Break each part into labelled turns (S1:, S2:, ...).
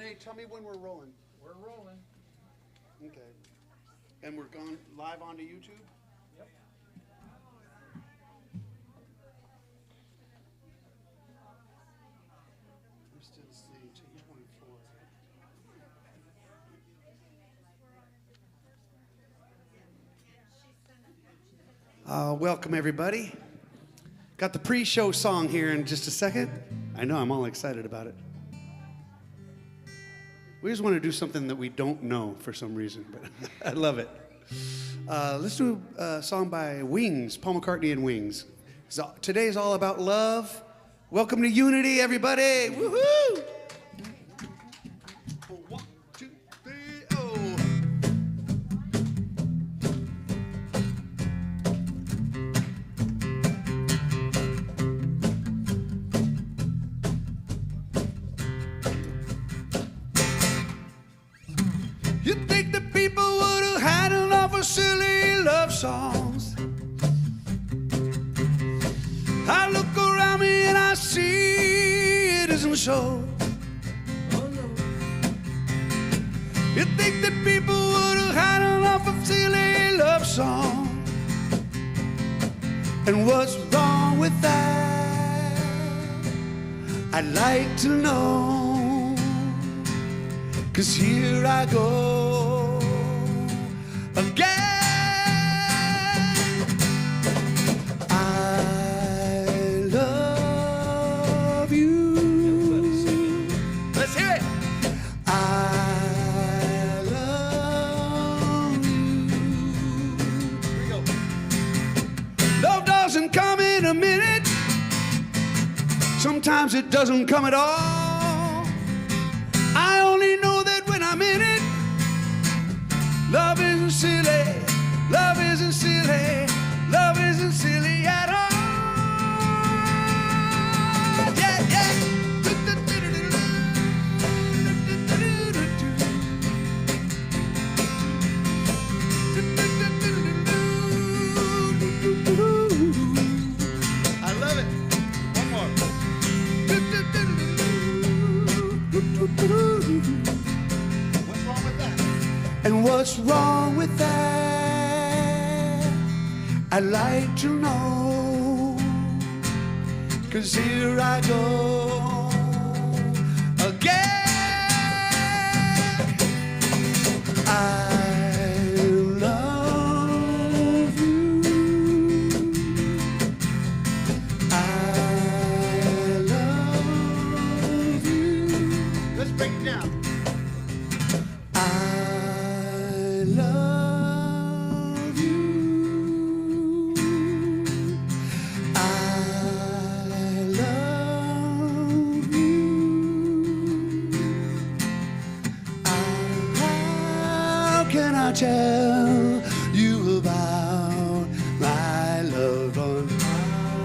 S1: Renee, tell me when we're rolling.
S2: We're rolling.
S1: Okay. And we're going live onto YouTube?
S2: Yep.
S1: I'm still seeing 224. Welcome, everybody. Got the pre-show song here in just a second. I know, I'm all excited about it. We just want to do something that we don't know for some reason, but I love it. Let's do a song by Wings, Paul McCartney and Wings. So today is all about love. Welcome to Unity, everybody. Woohoo! One, two, three, oh. You think the people would have had enough of silly love songs? I look around me and I see it isn't so. Oh no. You think that people would have had enough of silly love songs? And what's wrong with that? I'd like to know. 'Cause here I go again. I love you. Let's hear it. I love you. Here we go. Love doesn't come in a minute. Sometimes it doesn't come at all. I only know that when I'm in it, love isn't silly, love isn't silly, love isn't silly at all. Yeah, yeah. I love it. One more. What's wrong with that? And what's wrong with that? I'd like to know. 'Cause here I go again. I love you. I love you. Let's break it down. I love you. I love you. How can I tell you about my loved one?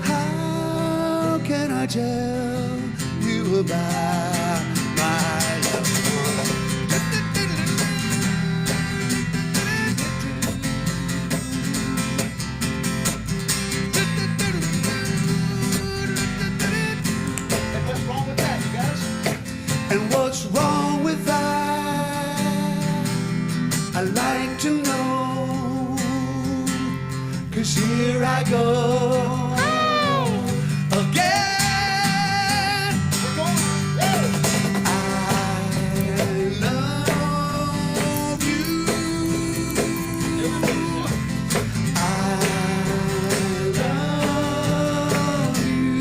S1: How can I tell you about my loved one? And what's wrong with that? I'd like to know. 'Cause here I go again. I love you. I love you.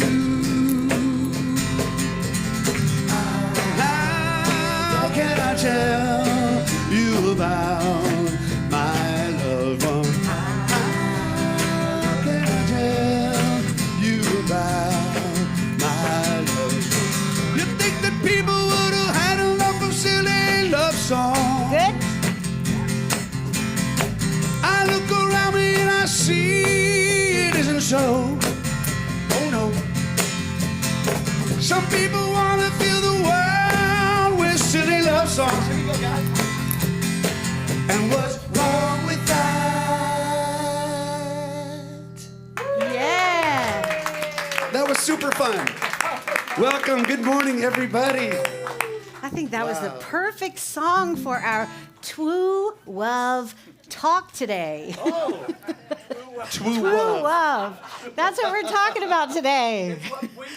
S1: How can I tell you about my loved one? How can I tell you about my loved one? You think that people would have had enough of silly love songs?
S3: Good.
S1: I look around me and I see it isn't so. Oh no. Some people want to fill the world with silly love songs. Here you go, guys. And what's wrong with that?
S3: Yeah.
S1: That was super fun. Welcome. Good morning, everybody.
S3: I think that was the perfect song for our Twoo Love talk today.
S1: Oh, Twoo
S3: Twoo
S1: Love.
S3: Love. That's what we're talking about today.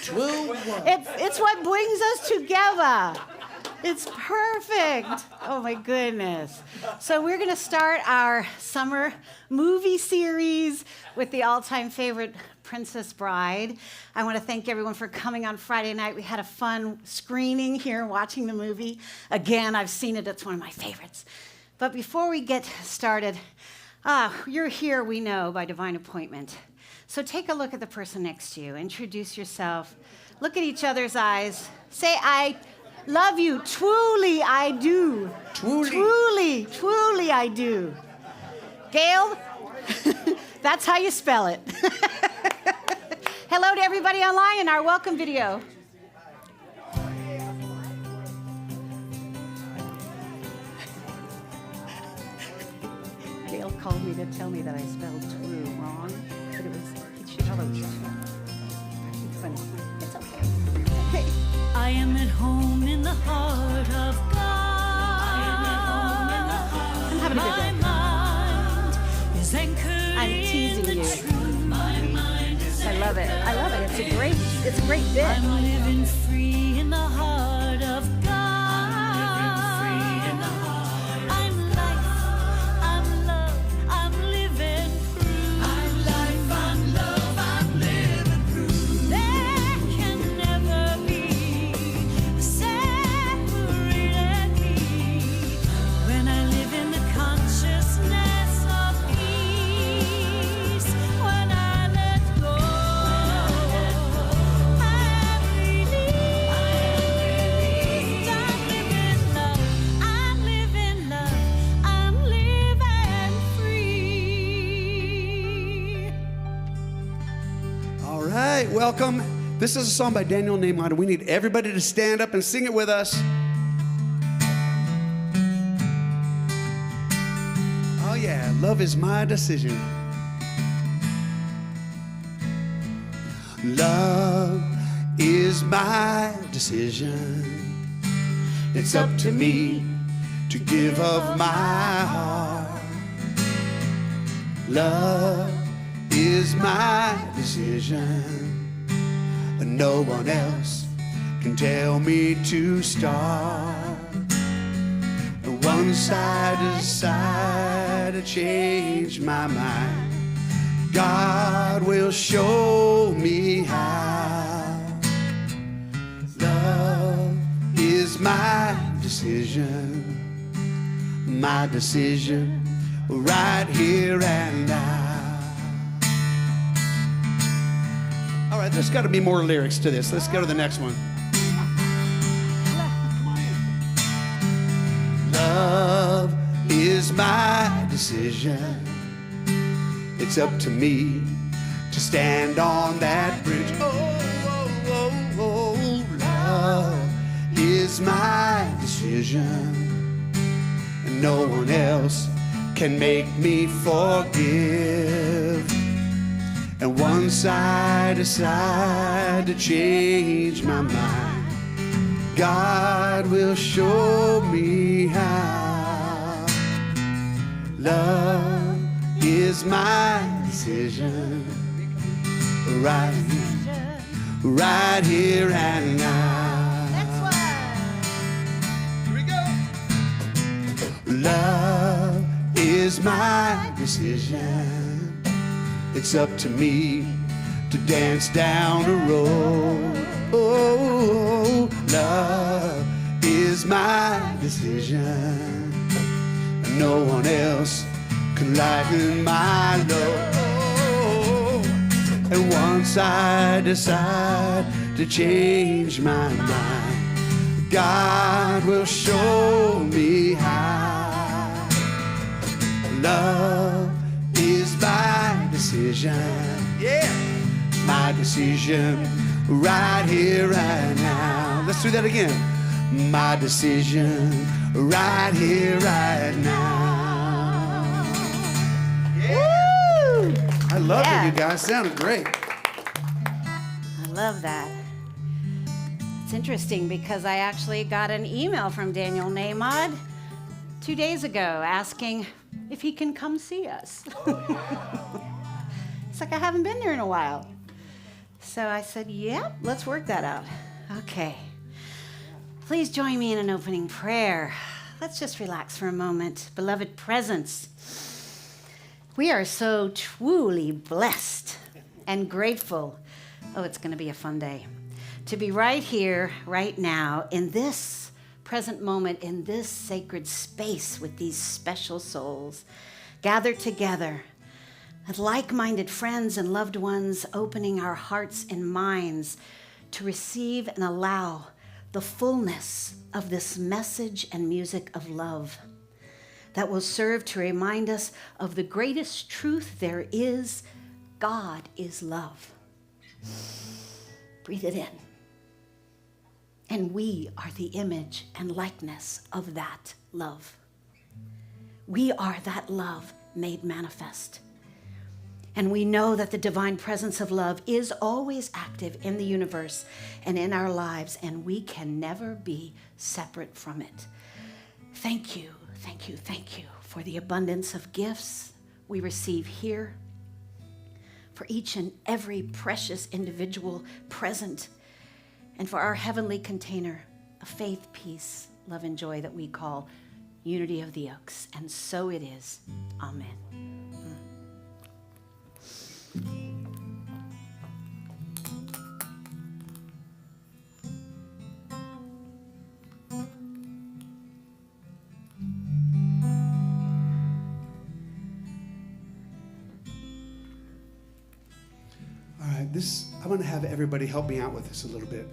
S1: Twoo Love.
S3: It's what brings us together. It's perfect. Oh my goodness. So we're going to start our summer movie series with the all-time favorite Princess Bride. I want to thank everyone for coming on Friday night. We had a fun screening here watching the movie. Again, I've seen it. It's one of my favorites. But before we get started, you're here, we know, by divine appointment. So take a look at the person next to you. Introduce yourself. Look at each other's eyes. Say, I love you. Truly, I do. Truly, I do. Gail, that's how you spell it. Hello to everybody online in our welcome video. Gail called me to tell me that I spelled Twoo wrong, but she thought it was It's funny. It's okay.
S2: I am at home in the heart of God.
S3: I'm having a good day.
S2: My mind is anchored
S3: I'm
S2: in
S3: teasing
S2: the
S3: you.
S2: truth. My mind is
S3: I love it. It's a great bit.
S2: I'm living free in the heart of God. I'm life, I'm love, I'm living proof. I'm life, I'm love, I'm living proof. There can never be a separated me when I live in the consciousness of peace. When I let go, I'm released. I'm living love, I'm living love, I'm living free.
S1: All right, welcome. This is a song by Daniel Nehemiah. We need everybody to stand up and sing it with us. Oh yeah, love is my decision. Love is my decision. It's up to me to give of my heart. Love is my decision. And no one else can tell me to start. And once I decide to change my mind, God will show me how. Love is my decision right here and now. All right, there's got to be more lyrics to this. Let's go to the next one. Love is my decision. It's up to me to stand on that bridge. Oh, love is my decision. And no one else can make me forgive. And once I decide to change my mind, God will show me how. Love is my decision right here and now. Here we go. Love is my decision. It's up to me to dance down the road. Oh, love is my decision. And no one else can lighten my load. And once I decide to change my mind, God will show me how. Love is my decision. Yeah, my decision right here, right now. Let's do that again. My decision right here, right now. Yeah. Woo! I love it, you guys. Sounded great.
S3: I love that. It's interesting because I actually got an email from Daniel Nahmod 2 days ago asking if he can come see us. It's like, I haven't been there in a while. So I said, yep, let's work that out. Okay. Please join me in an opening prayer. Let's just relax for a moment. Beloved presence, we are so truly blessed and grateful. Oh, it's going to be a fun day. To be right here, right now, in this present moment, in this sacred space with these special souls, gathered together with like-minded friends and loved ones, opening our hearts and minds to receive and allow the fullness of this message and music of love that will serve to remind us of the greatest truth there is: God is love. Breathe it in. And we are the image and likeness of that love. We are that love made manifest. And we know that the divine presence of love is always active in the universe and in our lives, and we can never be separate from it. Thank you, thank you, thank you for the abundance of gifts we receive here, for each and every precious individual present, and for our heavenly container of faith, peace, love, and joy that we call Unity of the Oaks. And so it is. Amen.
S1: All right, I want to have everybody help me out with this a little bit.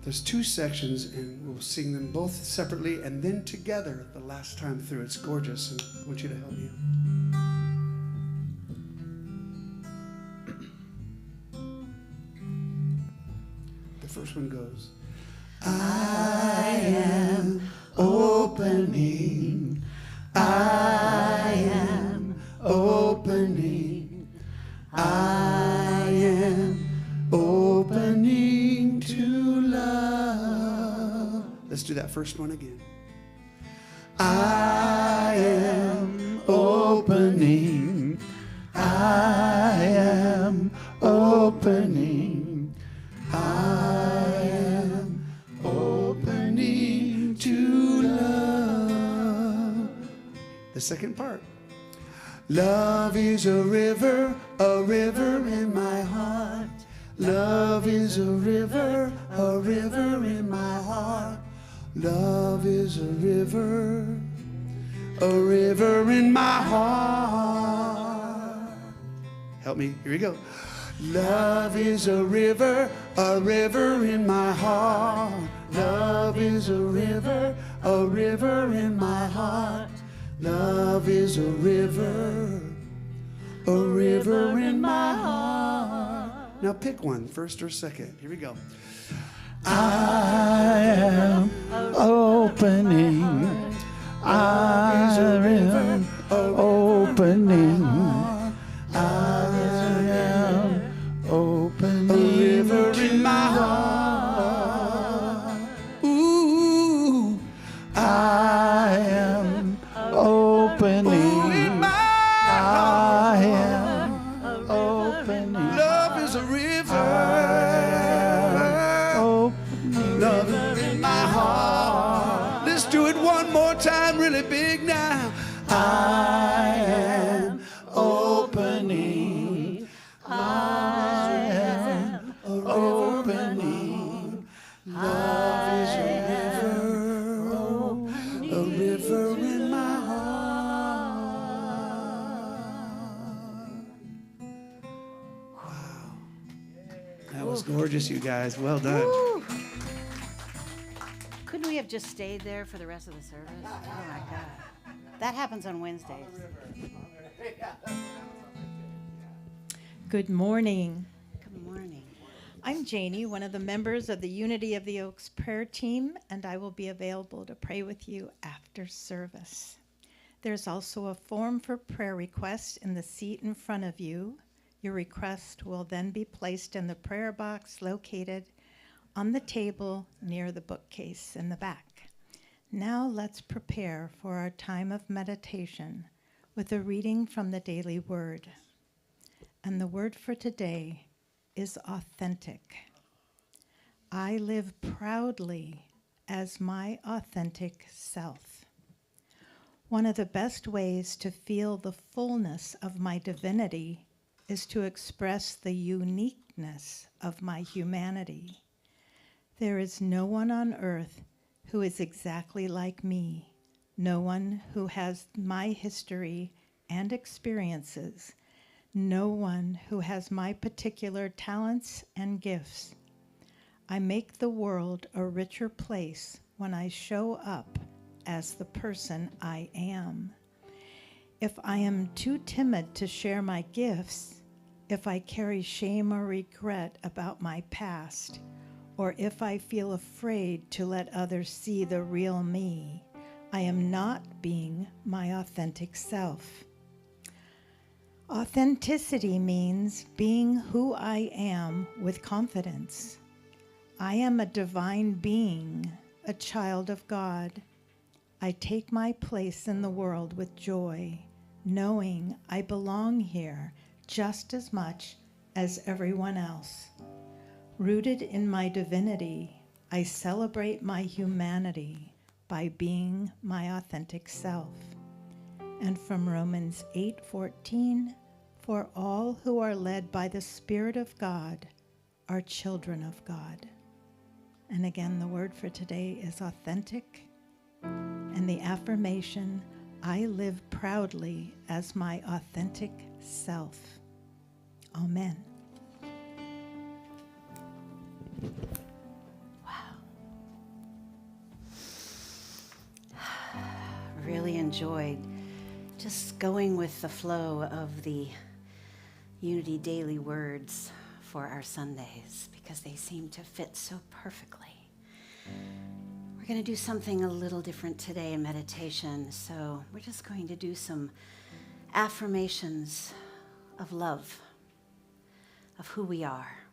S1: There's 2 sections, and we'll sing them both separately and then together the last time through. It's gorgeous, and I want you to help me out. The first one goes, I am opening, I am opening, I am opening to love. Let's do that first one again. I am opening, I am opening, I am opening to love. The second part. Love is a river in my heart. Love is a river in my heart. Love is a river in my heart. Help me, here we go. Love is a river in my heart. Love is a river in my heart. Love is a river in my heart. Now pick one, first or second. Here we go. I am opening. I am opening. I am opening. A river in my heart. Ooh, I am opening. I am opening. Love is a river. Love in my heart. Let's do it one more time, really big now. I am opening. I am opening. Love is a river in my heart. Wow. That was gorgeous, you guys. Well done.
S3: Woo. Couldn't we have just stayed there for the rest of the service? Oh my God. That happens on Wednesdays.
S4: Good morning.
S3: Good morning.
S4: I'm Janie, one of the members of the Unity of the Oaks prayer team, and I will be available to pray with you after service. There's also a form for prayer requests in the seat in front of you. Your request will then be placed in the prayer box located on the table near the bookcase in the back. Now let's prepare for our time of meditation with a reading from the daily word. And the word for today is authentic. I live proudly as my authentic self. One of the best ways to feel the fullness of my divinity is to express the uniqueness of my humanity. There is no one on earth who is exactly like me, no one who has my history and experiences, no one who has my particular talents and gifts. I make the world a richer place when I show up as the person I am. If I am too timid to share my gifts, if I carry shame or regret about my past, or if I feel afraid to let others see the real me, I am not being my authentic self. Authenticity means being who I am with confidence. I am a divine being, a child of God. I take my place in the world with joy, knowing I belong here just as much as everyone else. Rooted in my divinity, I celebrate my humanity by being my authentic self. And from Romans 8:14, for all who are led by the Spirit of God are children of God. And again, the word for today is authentic. And the affirmation, I live proudly as my authentic self. Amen.
S3: Really enjoyed just going with the flow of the Unity Daily words for our Sundays because they seem to fit so perfectly. We're going to do something a little different today in meditation, so we're just going to do some affirmations of love, of who we are.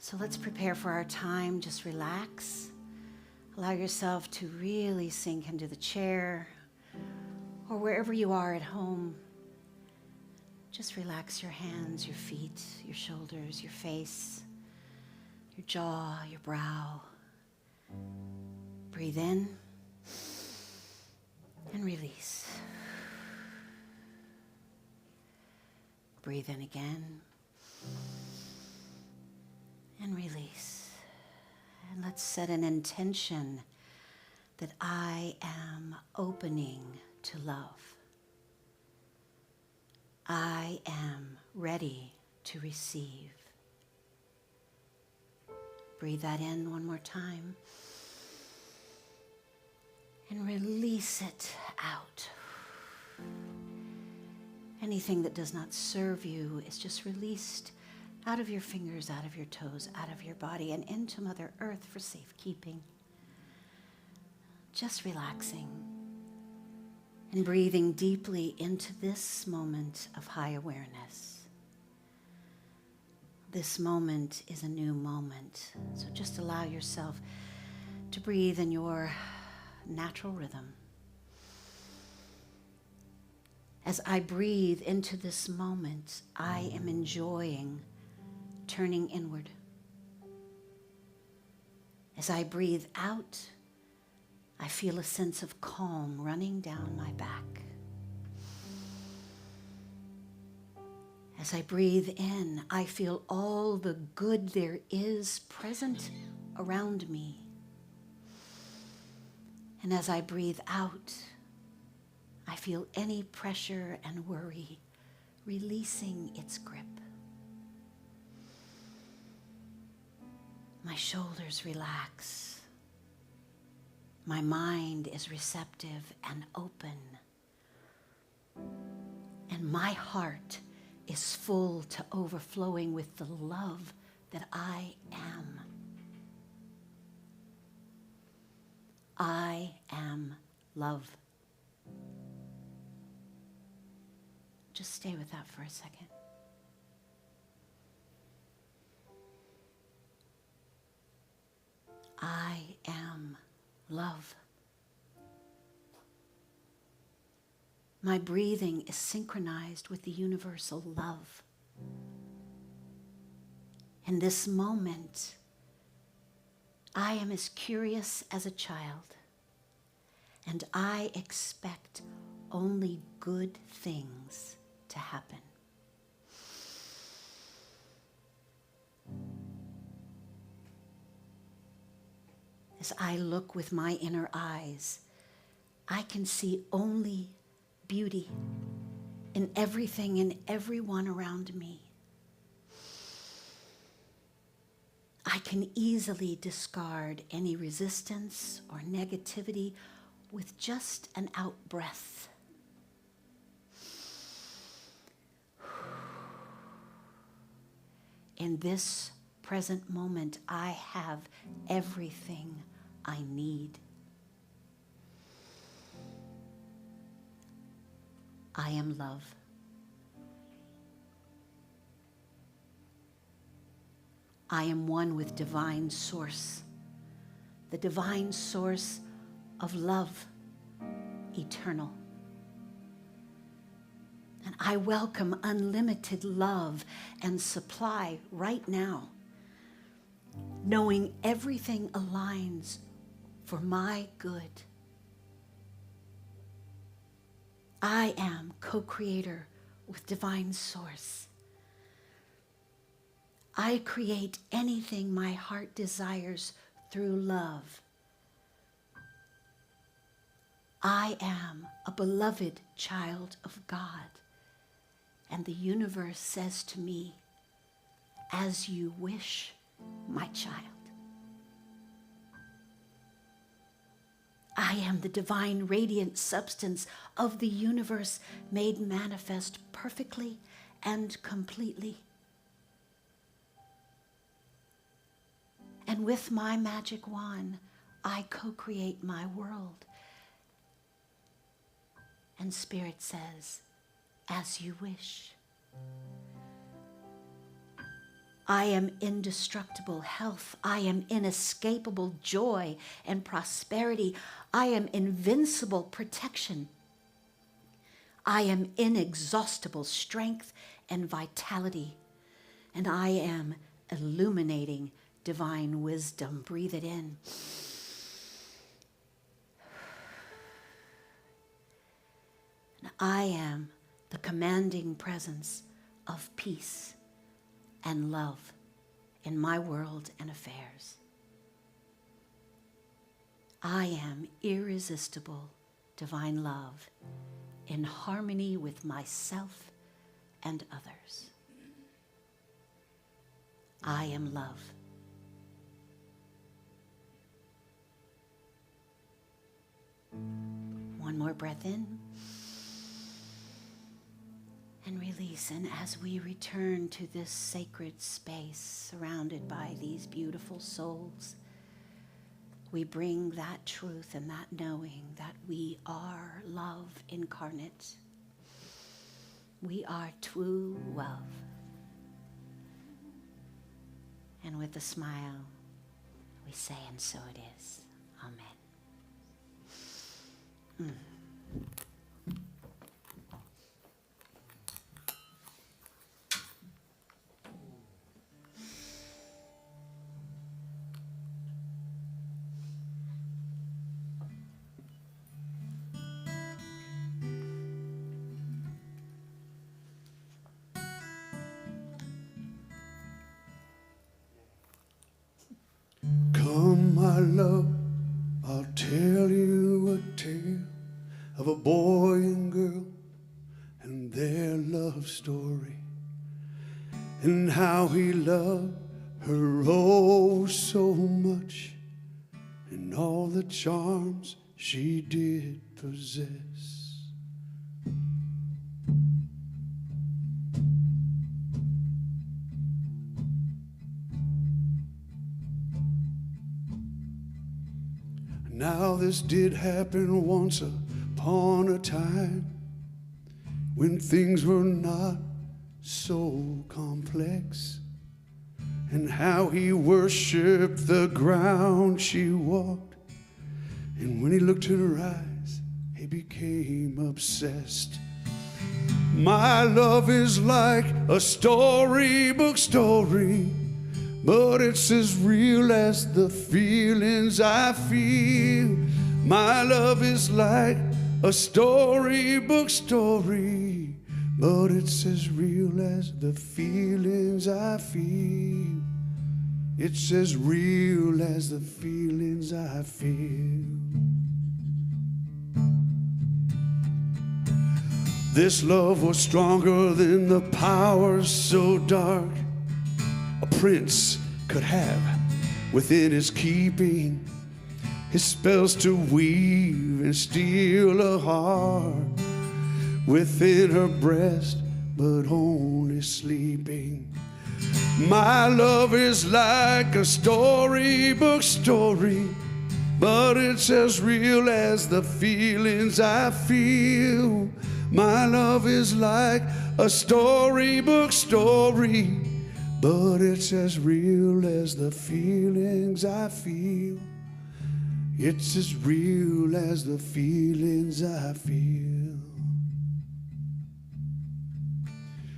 S3: So let's prepare for our time. Just relax. Allow yourself to really sink into the chair or wherever you are at home. Just relax your hands, your feet, your shoulders, your face, your jaw, your brow. Breathe in and release. Breathe in again and release. And let's set an intention that I am opening to love. I am ready to receive. Breathe that in one more time. And release it out. Anything that does not serve you is just released out of your fingers, out of your toes, out of your body, and into Mother Earth for safekeeping. Just relaxing and breathing deeply into this moment of high awareness. This moment is a new moment, so just allow yourself to breathe in your natural rhythm. As I breathe into this moment, I am enjoying turning inward. As I breathe out, I feel a sense of calm running down my back. As I breathe in, I feel all the good there is present around me. And as I breathe out, I feel any pressure and worry releasing its grip. My shoulders relax. My mind is receptive and open. And my heart is full to overflowing with the love that I am. I am love. Just stay with that for a second. love. My breathing is synchronized with the universal love. In this moment, I am as curious as a child, and I expect only good things to happen. As I look with my inner eyes, I can see only beauty in everything and everyone around me. I can easily discard any resistance or negativity with just an out breath. In this present moment, I have everything I need. I am love. I am one with divine source, the divine source of love, eternal. And I welcome unlimited love and supply right now, knowing everything aligns for my good. I am co-creator with divine source. I create anything my heart desires through love. I am a beloved child of God, and the universe says to me, "As you wish, my child." I am the divine radiant substance of the universe made manifest perfectly and completely. And with my magic wand, I co-create my world. And Spirit says, "As you wish." I am indestructible health. I am inescapable joy and prosperity. I am invincible protection. I am inexhaustible strength and vitality. And I am illuminating divine wisdom. Breathe it in. And I am the commanding presence of peace and love in my world and affairs. I am irresistible divine love in harmony with myself and others. I am love. One more breath in. And release. And as we return to this sacred space surrounded by these beautiful souls, we bring that truth and that knowing that we are love incarnate. We are Twoo love. And with a smile, we say, and so it is. Amen.
S1: Come, my love, I'll tell you a tale of a boy and girl and their love story, and how he loved her oh so much, and all the charms she did possess. Now this did happen once upon a time when things were not so complex, and how he worshiped the ground she walked, And when he looked in her eyes, he became obsessed. My love is like a storybook story, but it's as real as the feelings I feel. My love is like a storybook story, but it's as real as the feelings I feel. It's as real as the feelings I feel. This love was stronger than the powers so dark a prince could have within his keeping. His spells to weave and steal a heart within her breast, but only sleeping. My love is like a storybook story, but it's as real as the feelings I feel. My love is like a storybook story, but it's as real as the feelings I feel. It's as real as the feelings I feel.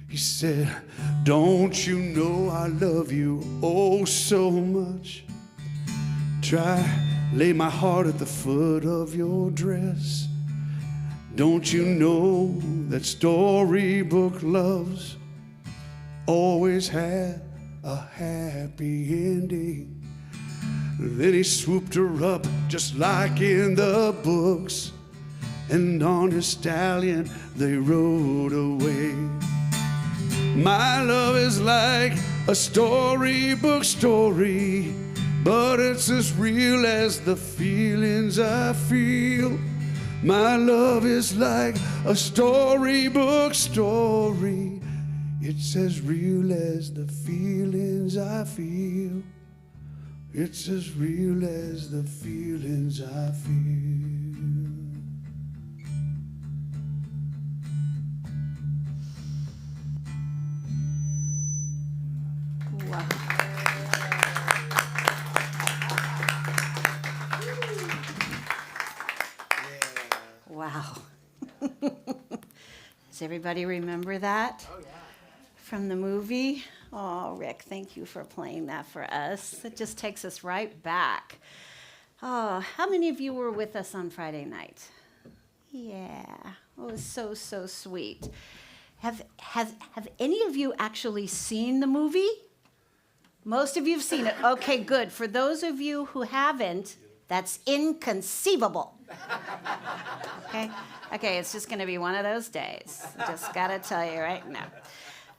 S1: He said, don't you know I love you oh so much? Try lay my heart at the foot of your dress. Don't you know that storybook loves always have a happy ending? Then he swooped her up just like in the books, and on his stallion they rode away. My love is like a storybook story, but it's as real as the feelings I feel. My love is like a storybook story. It's as real as the feelings I feel. It's as real as the feelings I feel.
S3: Wow. Wow. Does everybody remember that? Oh, yeah. From the movie? Oh, Rick, thank you for playing that for us. It just takes us right back. Oh, how many of you were with us on Friday night? Yeah, it was so, so sweet. Have any of you actually seen the movie? Most of you have seen it. Okay, good. For those of you who haven't, that's inconceivable. Okay, it's just going to be one of those days. Just got to tell you right now.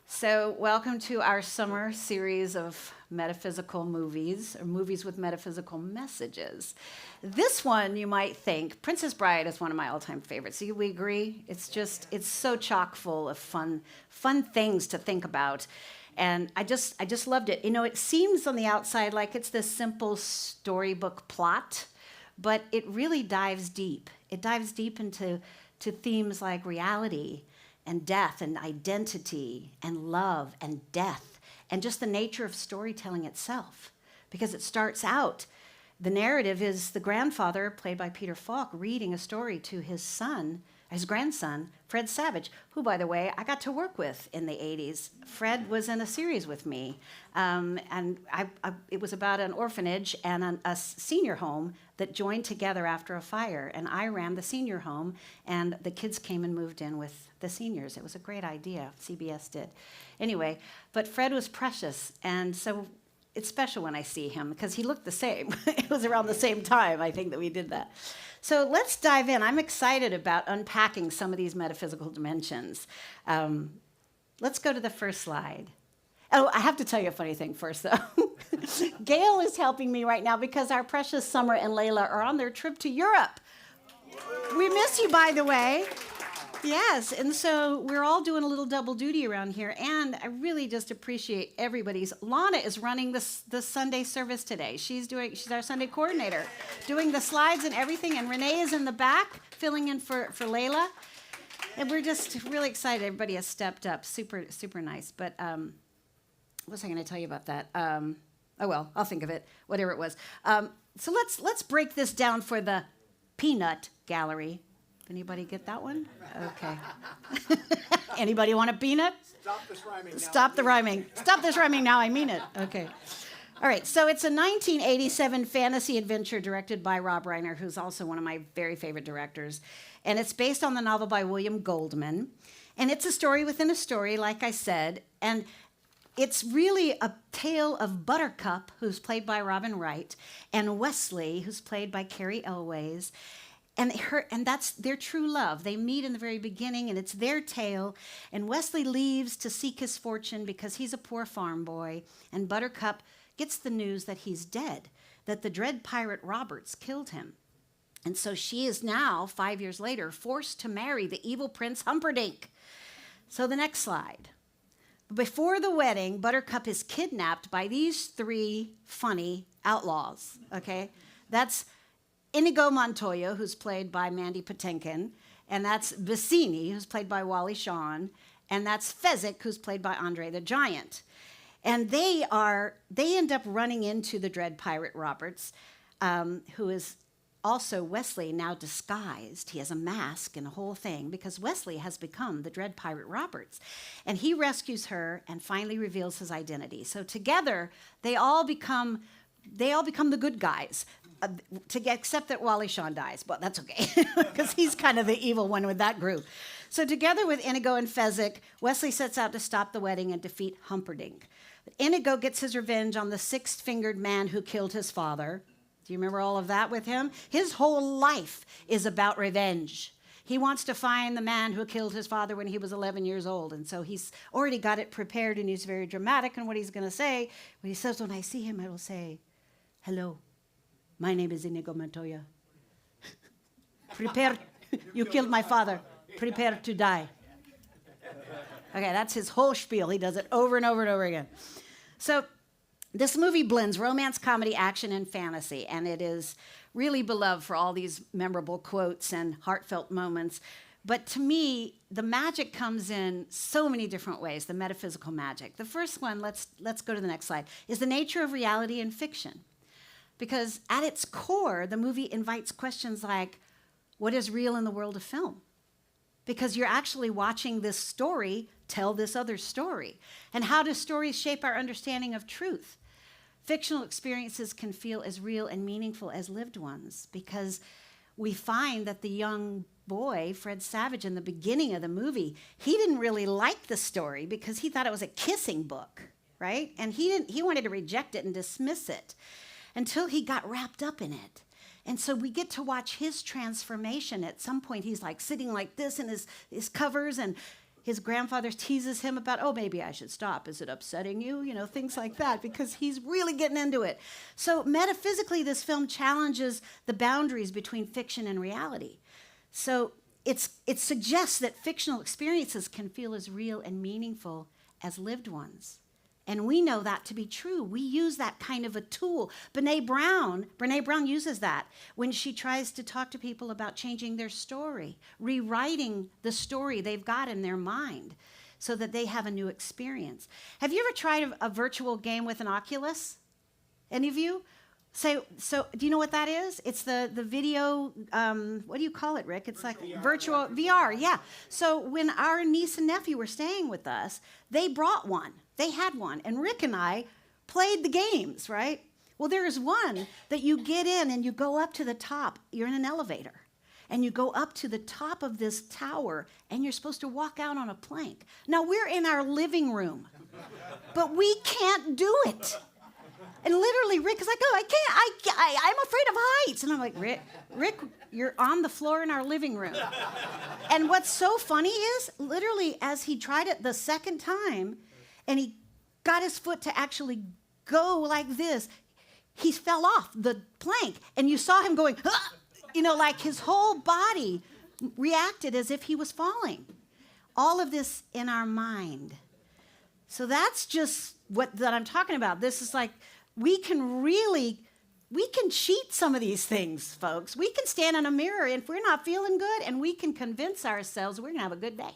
S3: So welcome to our summer series of metaphysical movies, or movies with metaphysical messages. This one, you might think, Princess Bride is one of my all-time favorites. Do we agree? It's so chock full of fun things to think about. And I just loved it. You know, it seems on the outside like it's this simple storybook plot, but it really dives deep. It dives deep into themes like reality and death and identity and love and death and just the nature of storytelling itself. Because it starts out, the narrative is the grandfather, played by Peter Falk, reading a story to his grandson, Fred Savage, who, by the way, I got to work with in the 80s. Fred was in a series with me, and it was about an orphanage and a senior home that joined together after a fire, and I ran the senior home, and the kids came and moved in with the seniors. It was a great idea, CBS did. Anyway, but Fred was precious, and so it's special when I see him, because he looked the same. It was around the same time, I think, that we did that. So let's dive in. I'm excited about unpacking some of these metaphysical dimensions. Let's go to the first slide. Oh, I have to tell you a funny thing first, though. Gail is helping me right now because our precious Summer and Layla are on their trip to Europe. We miss you, by the way. Yes, and so we're all doing a little double duty around here, and I really just appreciate everybody's. Lana is running the Sunday service today. She's our Sunday coordinator, doing the slides and everything, and Renee is in the back filling in for Layla, and we're just really excited. Everybody has stepped up, super super nice. But what was I going to tell you about that? Oh well, I'll think of it. Whatever it was. So let's break this down for the peanut gallery. Anybody get that one? Okay. Anybody want a peanut?
S1: Stop this rhyming now.
S3: Stop the rhyming. Stop this rhyming now, I mean it. Okay. All right, so it's a 1987 fantasy adventure directed by Rob Reiner, who's also one of my very favorite directors. And it's based on the novel by William Goldman. And it's a story within a story, like I said. And it's really a tale of Buttercup, who's played by Robin Wright, and Wesley, who's played by Carrie Elways. And that's their true love. They meet in the very beginning, and it's their tale. And Wesley leaves to seek his fortune because he's a poor farm boy. And Buttercup gets the news that he's dead, that the dread pirate Roberts killed him. And so she is now, 5 years later, forced to marry the evil Prince Humperdinck. So the next slide. Before the wedding, Buttercup is kidnapped by these three funny outlaws, okay? That's Inigo Montoya, who's played by Mandy Patinkin, and that's Vicini, who's played by Wally Shawn, and that's Fezzik, who's played by Andre the Giant. And they end up running into the dread pirate Roberts, who is also Wesley, now disguised. He has a mask and a whole thing because Wesley has become the dread pirate Roberts. And he rescues her and finally reveals his identity. So together, they all become the good guys, except that Wally Shawn dies. But that's okay, because he's kind of the evil one with that group. So together with Inigo and Fezzik, Wesley sets out to stop the wedding and defeat Humperdinck. Inigo gets his revenge on the six-fingered man who killed his father. Do you remember all of that with him? His whole life is about revenge. He wants to find the man who killed his father when he was 11 years old. And so he's already got it prepared, and he's very dramatic in what he's going to say. When he says, when I see him, I will say, hello, my name is Inigo Montoya. Prepare, you killed my father. Prepare to die. Okay, that's his whole spiel. He does it over and over and over again. So this movie blends romance, comedy, action, and fantasy, and it is really beloved for all these memorable quotes and heartfelt moments. But to me, the magic comes in so many different ways, the metaphysical magic. The first one, let's go to the next slide, is the nature of reality and fiction. Because at its core, the movie invites questions like, what is real in the world of film? Because you're actually watching this story tell this other story. And how do stories shape our understanding of truth? Fictional experiences can feel as real and meaningful as lived ones, because we find that the young boy, Fred Savage, in the beginning of the movie, he didn't really like the story because he thought it was a kissing book, right? And he wanted to reject it and dismiss it until he got wrapped up in it. And so we get to watch his transformation. At some point, he's like sitting like this in his covers, and his grandfather teases him about, oh, maybe I should stop. Is it upsetting you? You know, things like that, because he's really getting into it. So metaphysically, this film challenges the boundaries between fiction and reality. So it suggests that fictional experiences can feel as real and meaningful as lived ones. And we know that to be true. We use that kind of a tool. Brene Brown uses that when she tries to talk to people about changing their story, rewriting the story they've got in their mind so that they have a new experience. Have you ever tried a virtual game with an Oculus? Any of you? So do you know what that is? It's the video, what do you call it, Rick? It's like virtual VR, yeah. So when our niece and nephew were staying with us, they brought one. They had one, and Rick and I played the games, right? Well, there is one that you get in and you go up to the top. You're in an elevator, and you go up to the top of this tower, and you're supposed to walk out on a plank. Now, we're in our living room, but we can't do it. And literally, Rick is like, oh, I can't, I'm afraid of heights. And I'm like, Rick, you're on the floor in our living room. And what's so funny is, literally, as he tried it the second time, and he got his foot to actually go like this, he fell off the plank. And you saw him going, ah! You know, like his whole body reacted as if he was falling. All of this in our mind. So that's just that I'm talking about. This is like, we can cheat some of these things, folks. We can stand in a mirror, and if we're not feeling good, and we can convince ourselves we're going to have a good day.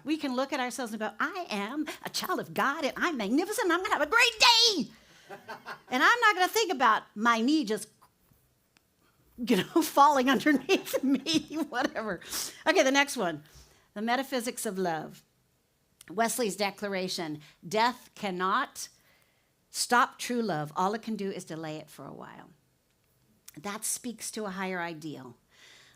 S3: We can look at ourselves and go, I am a child of God, and I'm magnificent, and I'm going to have a great day. And I'm not going to think about my knee just falling underneath me, whatever. Okay, the next one, the metaphysics of love. Wesley's declaration, death cannot stop true love. All it can do is delay it for a while. That speaks to a higher ideal.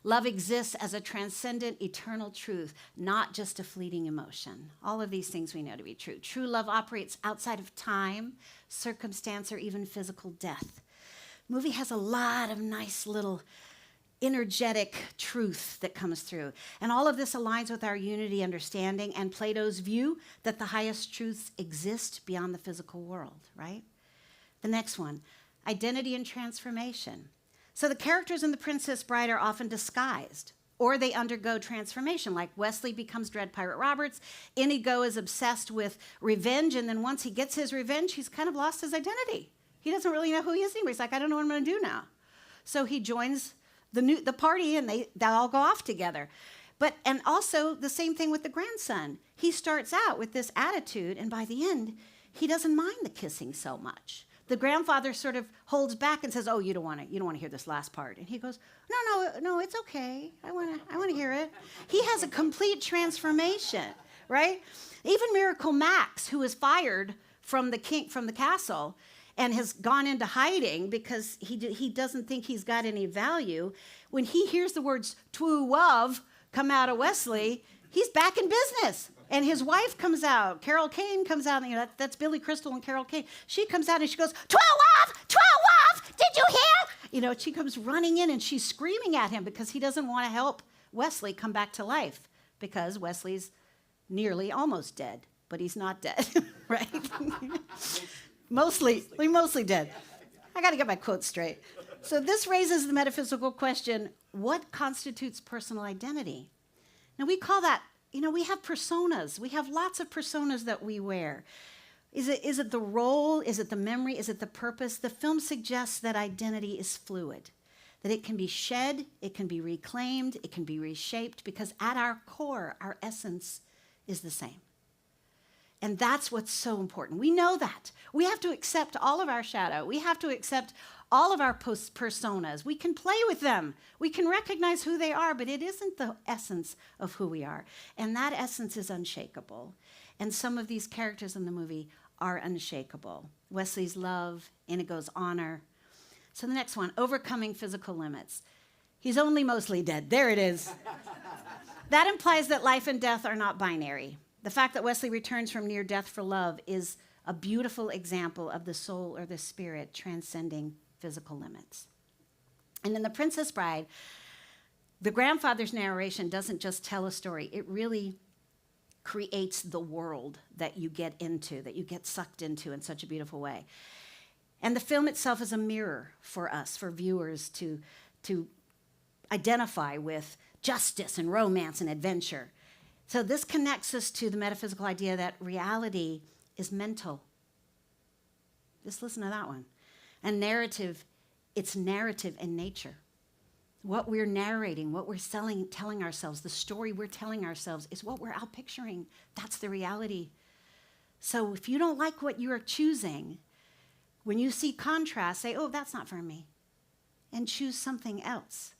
S3: Love exists as a transcendent, eternal truth, not just a fleeting emotion. All of these things we know to be true. True love operates outside of time, circumstance, or even physical death. The movie has a lot of nice little energetic truth that comes through. And all of this aligns with our unity understanding and Plato's view that the highest truths exist beyond the physical world, right? The next one, identity and transformation. So the characters in The Princess Bride are often disguised, or they undergo transformation, like Wesley becomes Dread Pirate Roberts, Inigo is obsessed with revenge, and then once he gets his revenge, he's kind of lost his identity. He doesn't really know who he is anymore. He's like, I don't know what I'm going to do now. So he joins the party, and they all go off together. And also the same thing with the grandson. He starts out with this attitude, and by the end, he doesn't mind the kissing so much. The grandfather sort of holds back and says, "Oh, you don't want to hear this last part." And he goes, "No, it's okay. I want to hear it." He has a complete transformation, right? Even Miracle Max, who was fired from the castle and has gone into hiding because he doesn't think he's got any value, when he hears the words "Twoo love" come out of Wesley, he's back in business. And his wife comes out. Carol Kane comes out. That's Billy Crystal and Carol Kane. She comes out and she goes, "Twoo love! Did you hear?" She comes running in and she's screaming at him because he doesn't want to help Wesley come back to life because Wesley's nearly almost dead, but he's not dead, right? mostly dead. I got to get my quotes straight. So this raises the metaphysical question, what constitutes personal identity? Now we call that, we have personas. We have lots of personas that we wear. Is it the role? Is it the memory? Is it the purpose? The film suggests that identity is fluid, that it can be shed, it can be reclaimed, it can be reshaped, because at our core, our essence is the same. And that's what's so important. We know that. We have to accept all of our shadow. We have to accept all of our personas. We can play with them. We can recognize who they are, but it isn't the essence of who we are. And that essence is unshakable. And some of these characters in the movie are unshakable. Wesley's love, Inigo's honor. So the next one, overcoming physical limits. He's only mostly dead. There it is. That implies that life and death are not binary. The fact that Wesley returns from near death for love is a beautiful example of the soul or the spirit transcending physical limits. And in The Princess Bride, the grandfather's narration doesn't just tell a story, it really creates the world that you get into, that you get sucked into in such a beautiful way. And the film itself is a mirror for us, for viewers to identify with justice and romance and adventure. So this connects us to the metaphysical idea that reality is mental. Just listen to that one. And narrative, it's narrative in nature. What we're narrating, what we're telling ourselves, the story we're telling ourselves is what we're out picturing. That's the reality. So if you don't like what you are choosing, when you see contrast, say, "Oh, that's not for me," and choose something else.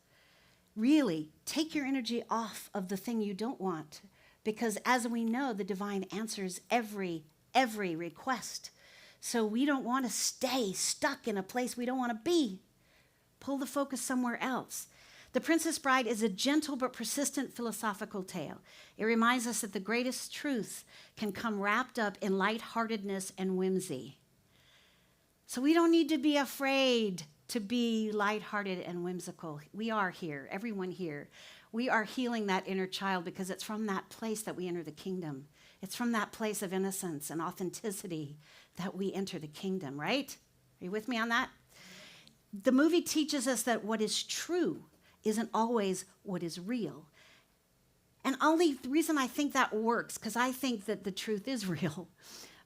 S3: Really, take your energy off of the thing you don't want, because as we know, the divine answers every request. So we don't want to stay stuck in a place we don't want to be. Pull the focus somewhere else. The Princess Bride is a gentle but persistent philosophical tale. It reminds us that the greatest truth can come wrapped up in lightheartedness and whimsy. So we don't need to be afraid to be lighthearted and whimsical. We are here, everyone here. We are healing that inner child because it's from that place that we enter the kingdom. It's from that place of innocence and authenticity that we enter the kingdom, right? Are you with me on that? The movie teaches us that what is true isn't always what is real. And only the reason I think that works, because I think that the truth is real,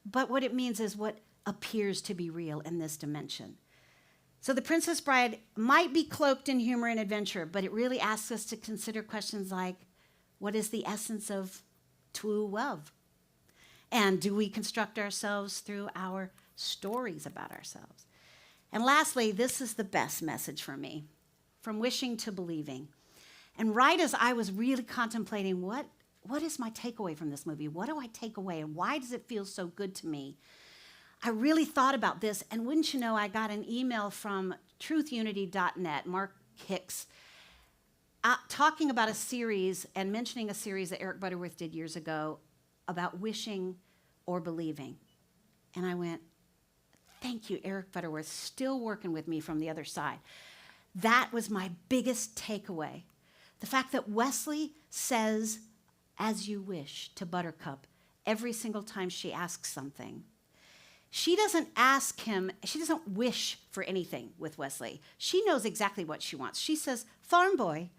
S3: but what it means is what appears to be real in this dimension. So The Princess Bride might be cloaked in humor and adventure, but it really asks us to consider questions like, what is the essence of true love? And do we construct ourselves through our stories about ourselves? And lastly, this is the best message for me. from wishing to believing. And right as I was really contemplating what is my takeaway from this movie? What do I take away? And why does it feel so good to me? I really thought about this. And wouldn't you know, I got an email from truthunity.net, Mark Hicks, talking about a series and mentioning a series that Eric Butterworth did years ago about wishing or believing. And I went, thank you, Eric Butterworth, still working with me from the other side. That was my biggest takeaway. The fact that Wesley says, as you wish, to Buttercup every single time she asks something. She doesn't ask him, she doesn't wish for anything with Wesley. She knows exactly what she wants. She says, farm boy,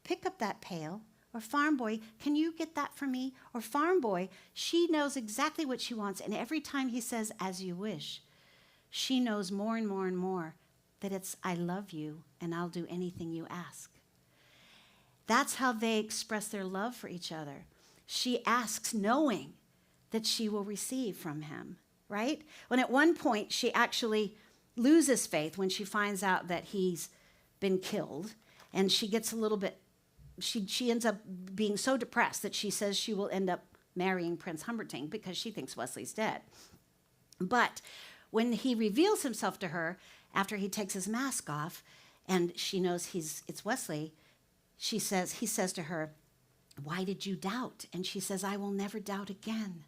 S3: pick up that pail. Or farm boy, can you get that for me? Or farm boy, she knows exactly what she wants. And every time he says, as you wish, she knows more and more and more that it's, I love you and I'll do anything you ask. That's how they express their love for each other. She asks knowing that she will receive from him, right? When at one point she actually loses faith when she finds out that he's been killed, and she gets a little bit, she ends up being so depressed that she says she will end up marrying Prince Humperdinck because she thinks Wesley's dead. But when he reveals himself to her after he takes his mask off and she knows it's Wesley, he says to her, why did you doubt? And she says, I will never doubt again.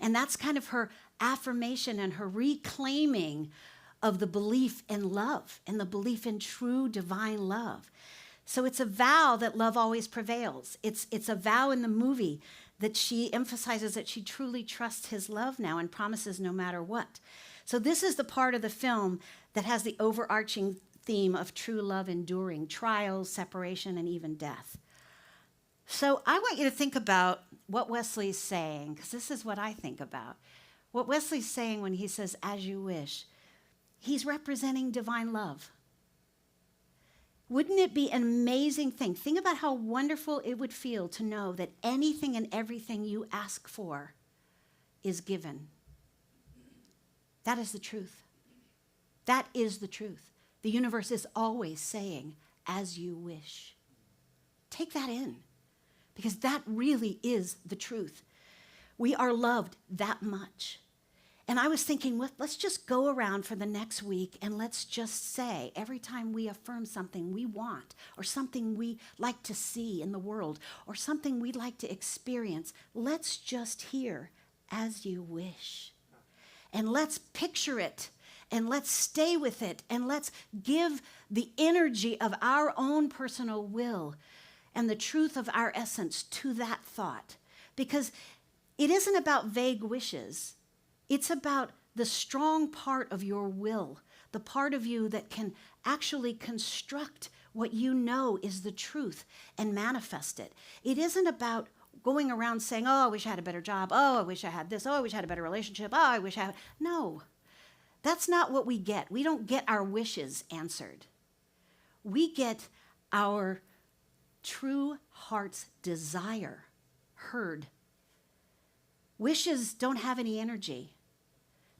S3: And that's kind of her affirmation and her reclaiming of the belief in love and the belief in true divine love. So it's a vow that love always prevails. It's a vow in the movie that she emphasizes that she truly trusts his love now and promises no matter what. So this is the part of the film that has the overarching theme of true love enduring trials, separation, and even death. So I want you to think about what Wesley's saying, because this is what I think about. What Wesley's saying when he says, as you wish, he's representing divine love. Wouldn't it be an amazing thing? Think about how wonderful it would feel to know that anything and everything you ask for is given. That is the truth. That is the truth. The universe is always saying, as you wish. Take that in, because that really is the truth. We are loved that much. And I was thinking, let's just go around for the next week and let's just say, every time we affirm something we want, or something we like to see in the world, or something we'd like to experience, let's just hear, as you wish. And let's picture it, and let's stay with it, and let's give the energy of our own personal will and the truth of our essence to that thought. Because it isn't about vague wishes. It's about the strong part of your will, the part of you that can actually construct what you know is the truth and manifest it. It isn't about going around saying, oh, I wish I had a better job. Oh, I wish I had this. Oh, I wish I had a better relationship. Oh, I wish I had... No, that's not what we get. We don't get our wishes answered. We get our true heart's desire heard. Wishes don't have any energy.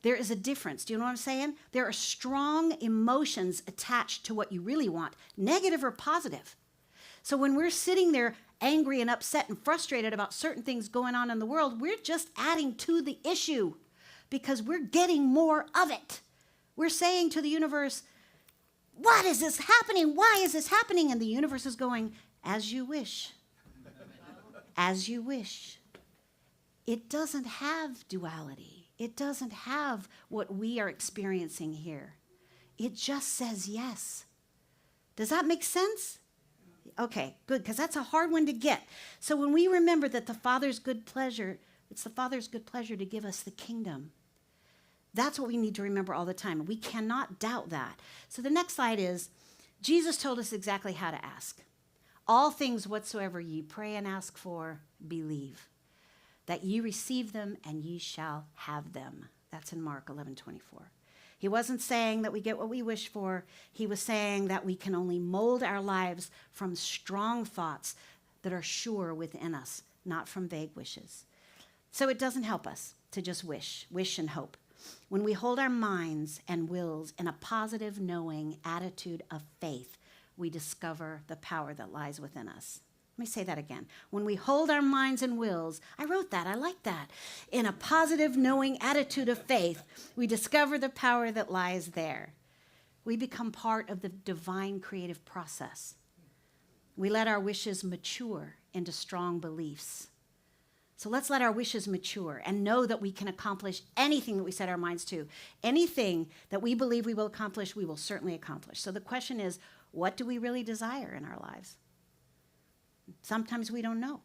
S3: There is a difference. Do you know what I'm saying? There are strong emotions attached to what you really want, negative or positive. So when we're sitting there angry and upset and frustrated about certain things going on in the world, we're just adding to the issue because we're getting more of it. We're saying to the universe, what is this happening? Why is this happening? And the universe is going, as you wish. As you wish. It doesn't have duality. It doesn't have what we are experiencing here. It just says yes. Does that make sense? Okay, good, because that's a hard one to get. So when we remember that the Father's good pleasure, it's the Father's good pleasure to give us the kingdom. That's what we need to remember all the time. We cannot doubt that. So the next slide is, Jesus told us exactly how to ask. All things whatsoever ye pray and ask for, believe, that ye receive them and ye shall have them. That's in Mark 11:24. He wasn't saying that we get what we wish for. He was saying that we can only mold our lives from strong thoughts that are sure within us, not from vague wishes. So it doesn't help us to just wish and hope. When we hold our minds and wills in a positive knowing attitude of faith, we discover the power that lies within us. Let me say that again. When we hold our minds and wills, I wrote that, I like that, in a positive, knowing attitude of faith, we discover the power that lies there. We become part of the divine creative process. We let our wishes mature into strong beliefs. So let's let our wishes mature and know that we can accomplish anything that we set our minds to. Anything that we believe we will accomplish, we will certainly accomplish. So the question is, what do we really desire in our lives? Sometimes we don't know,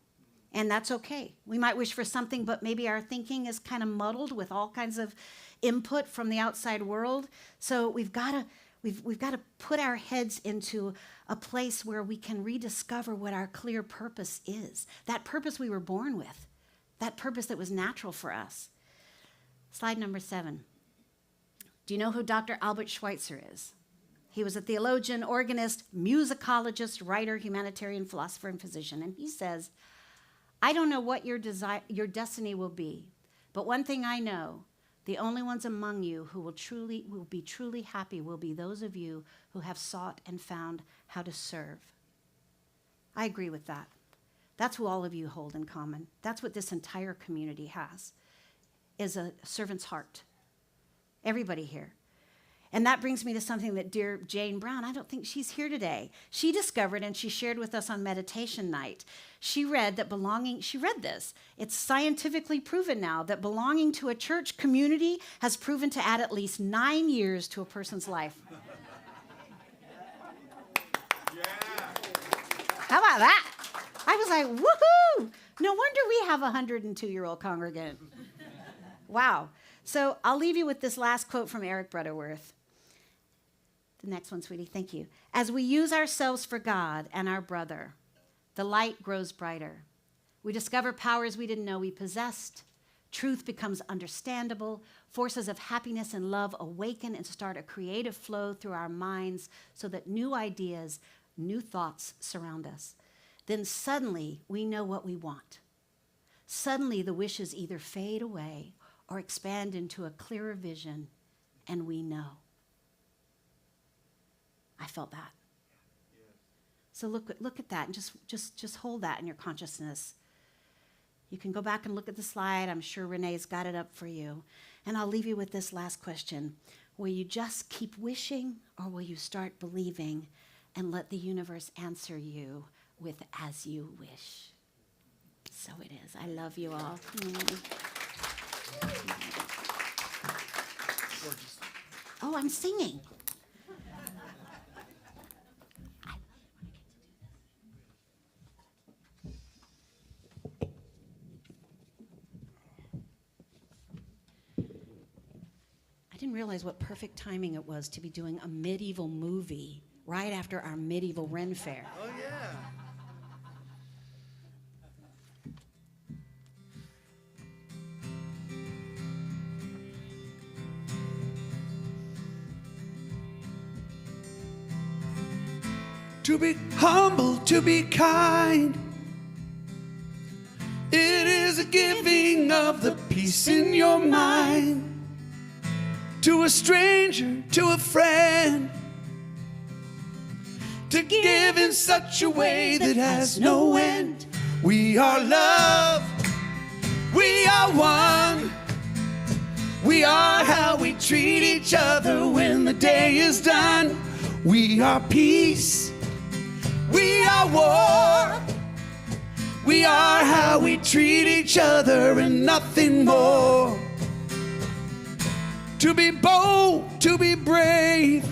S3: and that's okay. We might wish for something, but maybe our thinking is kind of muddled with all kinds of input from the outside world. So we've got to put our heads into a place where we can rediscover what our clear purpose is, that purpose we were born with, that purpose that was natural for us. Slide number 7. Do you know who Dr. Albert Schweitzer is? He was a theologian, organist, musicologist, writer, humanitarian, philosopher, and physician. And he says, I don't know what your destiny will be, but one thing I know, the only ones among you who will be truly happy will be those of you who have sought and found how to serve. I agree with that. That's what all of you hold in common. That's what this entire community has, is a servant's heart. Everybody here. And that brings me to something that dear Jane Brown, I don't think she's here today. She discovered and she shared with us on meditation night. She read this. It's scientifically proven now that belonging to a church community has proven to add at least 9 years to a person's life. Yeah. How about that? I was like, woohoo! No wonder we have a 102-year-old congregant. Wow. So I'll leave you with this last quote from Eric Butterworth. The next one, sweetie, thank you. As we use ourselves for God and our brother, the light grows brighter. We discover powers we didn't know we possessed. Truth becomes understandable. Forces of happiness and love awaken and start a creative flow through our minds so that new ideas, new thoughts surround us. Then suddenly we know what we want. Suddenly the wishes either fade away or expand into a clearer vision, and we know. I felt that. So look at that and just hold that in your consciousness. You can go back and look at the slide. I'm sure Renee's got it up for you. And I'll leave you with this last question. Will you just keep wishing, or will you start believing and let the universe answer you with as you wish? So it is. I love you all. Oh, I'm singing. I didn't realize what perfect timing it was to be doing a medieval movie right after our medieval Ren Fair.
S1: Oh, yeah. To be humble, to be kind, it is a giving of the peace in your mind. To a stranger, to a friend, to give in such a way that has no end. We are love, we are one, we are how we treat each other when the day is done. We are peace, we are war, we are how we treat each other and nothing more. To be bold, to be brave,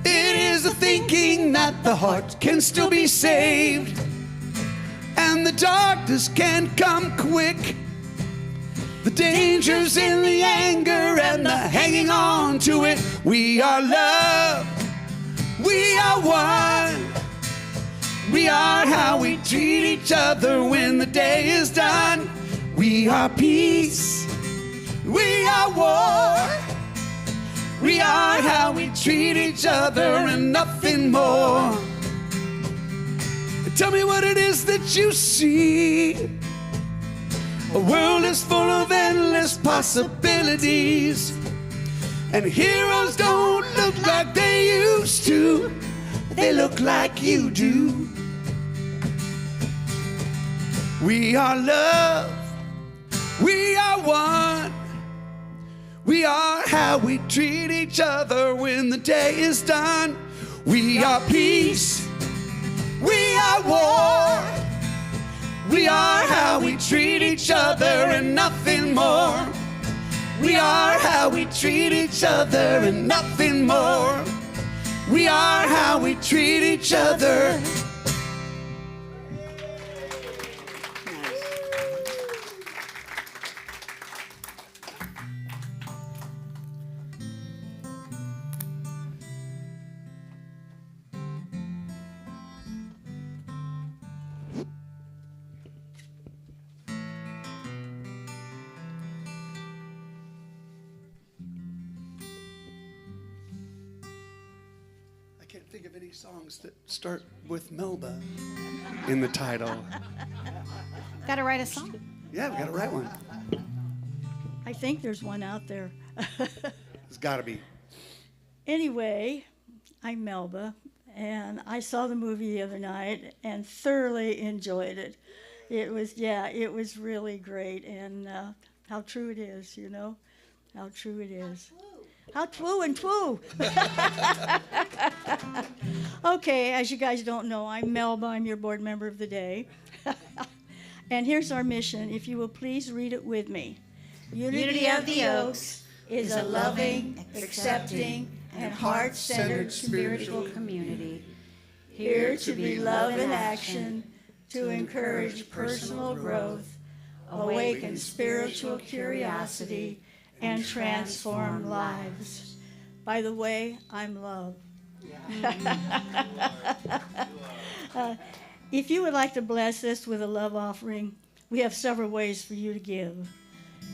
S1: it is the thinking that the heart can still be saved, and the darkness can come quick. The danger's in the anger and the hanging on to it. We are love, we are one, we are how we treat each other when the day is done. We are peace, we are war, we are how we treat each other and nothing more. Tell me what it is that you see. A world is full of endless possibilities, and heroes don't look like they used to. They look like you do. We are love. We are one. We are how we treat each other when the day is done. We are peace. We are war. We are how we treat each other and nothing more. We are how we treat each other and nothing more. We are how we treat each other. I can't think of any songs that start with Melba in the title.
S3: Got to write a song.
S1: Yeah, we got to write one.
S5: I think there's one out there.
S1: There's got to be.
S5: Anyway, I'm Melba, and I saw the movie the other night and thoroughly enjoyed it. It was really great, and how true it is, you know, how true it is. How Twoo and Twoo. Okay, as you guys don't know, I'm Melba. I'm your board member of the day. And here's our mission. If you will please read it with me. Unity of the Oaks is a loving, accepting, and heart-centered spiritual
S3: community.
S5: here to be love in action, to encourage personal growth, awaken spiritual curiosity, and transform lives. By the way, I'm love. If you would like to bless us with a love offering, we have several ways for you to give.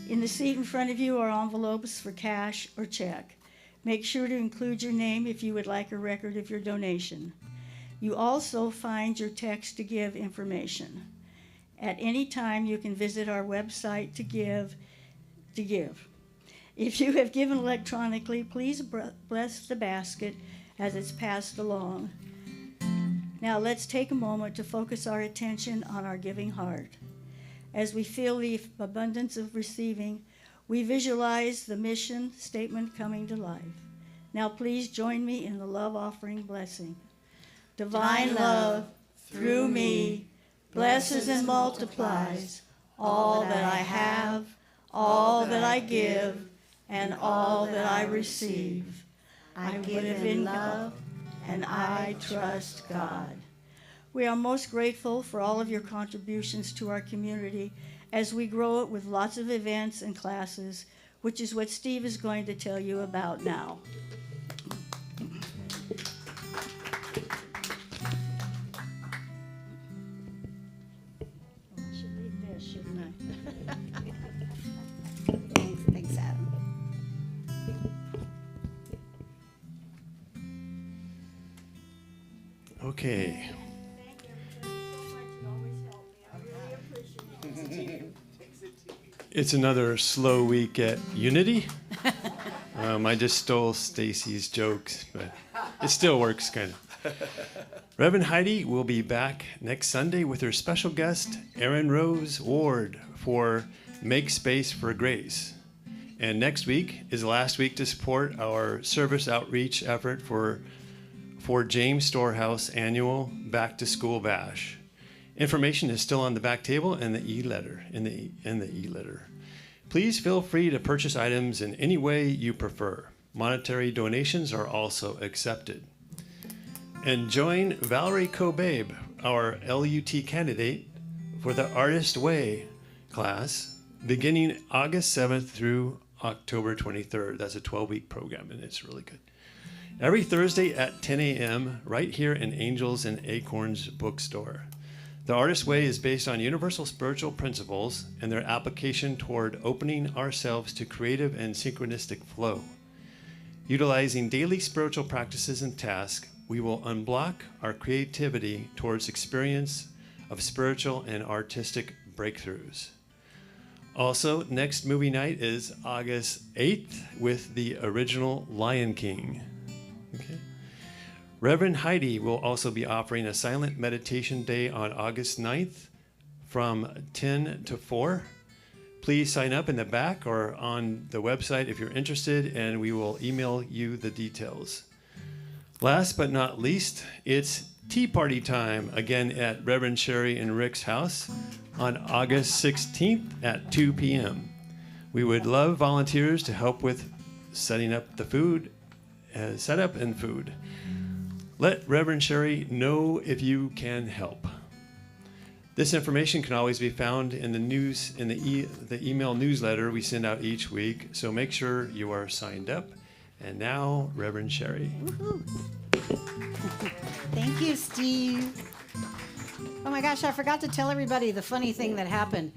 S5: In the seat in front of you are envelopes for cash or check. Make sure to include your name if you would like a record of your donation. You also find your text to give information. At any time, you can visit our website to give. If you have given electronically, please bless the basket as it's passed along. Now let's take a moment to focus our attention on our giving heart. As we feel the abundance of receiving, we visualize the mission statement coming to life. Now please join me in the love offering blessing. Divine love, through me, blesses and multiplies all that I have, all that I give, and all that I receive. I live in love, and I trust God. We are most grateful for all of your contributions to our community as we grow it with lots of events and classes, which is what Steve is going to tell you about now. I should read this, shouldn't I?
S3: Thanks, Adam.
S6: Okay. It's another slow week at Unity. I just stole Stacy's jokes, but it still works kind of. Reverend Heidi will be back next Sunday with her special guest, Erin Rose Ward, for Make Space for Grace. And next week is the last week to support our service outreach effort for James Storehouse annual Back to School Bash. Information is still on the back table and the e-letter. In the e-letter. Please feel free to purchase items in any way you prefer. Monetary donations are also accepted. And join Valerie Kobabe, our LUT candidate, for the Artist Way class beginning August 7th through October 23rd. That's a 12-week program, and it's really good. Every Thursday at 10 a.m. right here in Angels and Acorns bookstore. The Artist Way is based on universal spiritual principles and their application toward opening ourselves to creative and synchronistic flow. Utilizing daily spiritual practices and tasks, we will unblock our creativity towards experience of spiritual and artistic breakthroughs. Also, next movie night is August 8th with the original Lion King. Okay. Reverend Heidi will also be offering a silent meditation day on August 9th from 10 to 4. Please sign up in the back or on the website if you're interested, and we will email you the details. Last but not least, it's tea party time again at Reverend Sherry and Rick's house on August 16th at 2 p.m. We would love volunteers to help with setting up the food, setup and food. Let Reverend Sherry know if you can help. This information can always be found in the news in the email newsletter we send out each week, so make sure you are signed up. And now, Reverend Sherry.
S3: Woohoo. Thank you, Steve. Oh my gosh, I forgot to tell everybody the funny thing that happened.